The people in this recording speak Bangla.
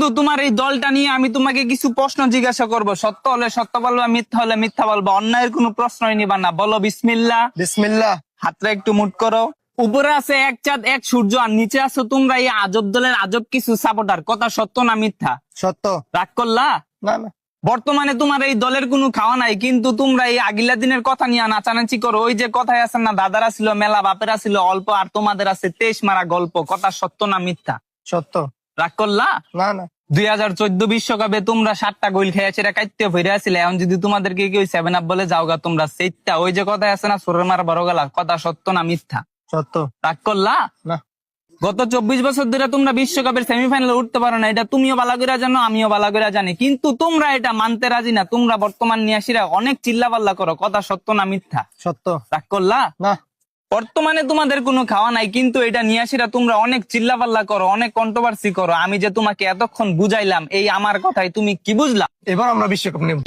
বন্ধু, তোমার এই দলটা নিয়ে আমি তোমাকে কিছু প্রশ্ন জিজ্ঞাসা করব। সত্য হলে সত্য বলবা, মিথ্যা হলে মিথ্যা বলবা। অন্যায়ের কোনো প্রশ্নই নিবা না। বলো বিসমিল্লাহ। বিসমিল্লাহ। হাতটা একটু মুট করো। উপরে আছে এক চাঁদ এক সূর্য, আর নিচে আছো তোমরা এই আজব দলের আজব কিছু সাপোর্টার। কথা সত্য না মিথ্যা? সত্য। রাগ করলা? না না। বর্তমানে তোমার এই দলের কোনো খাওয়া নাই, কিন্তু তোমরা এই আগিলা দিনের কথা নিয়ে নাচানাচি করো। ওই যে কথায় আছে না, দাদারা ছিল মেলা, বাপেরা ছিল অল্প, আর তোমাদের আছে 23 মারা গল্প। কথা সত্য না মিথ্যা? সত্য। রাগ করলা? না না। 2014 বিশ্বকাপে তোমরা 7টা গোল খেয়েছে, এটা কাইতে ভরে আসলে। এখন যদি তোমাদেরকে কেউ 7 আপ বলে যাওগা তোমরা সেইটা, ওই যে কথা আছে না, সোরের মার বড় গলা। কথা সত্য না মিথ্যা? সত্য। রাগ করলা? না। গত 24 বছর ধরে তোমরা বিশ্বকাপের সেমিফাইনালে উঠতে পারো না, এটা তুমিও ভালো করে জানো, আমিও ভালো করে জানি। কিন্তু তোমরা এটা মানতে রাজি না। তোমরা বর্তমান নিয়াসীরা অনেক চিল্লাপাল্লা করো। কথা সত্য না মিথ্যা? সত্য। রাগ করলা? না। বর্তমানে তোমাদের কোনো খাওয়া নাই, কিন্তু এটা নিয়াসীরা তোমরা অনেক চিল্লাপাল্লা করো, অনেক কন্ট্রোভার্সি করো। আমি যে তোমাকে এতক্ষণ বুঝাইলাম, এই আমার কথাই তুমি কি বুঝলা? এবার আমরা বিশ্বকাপ নেব।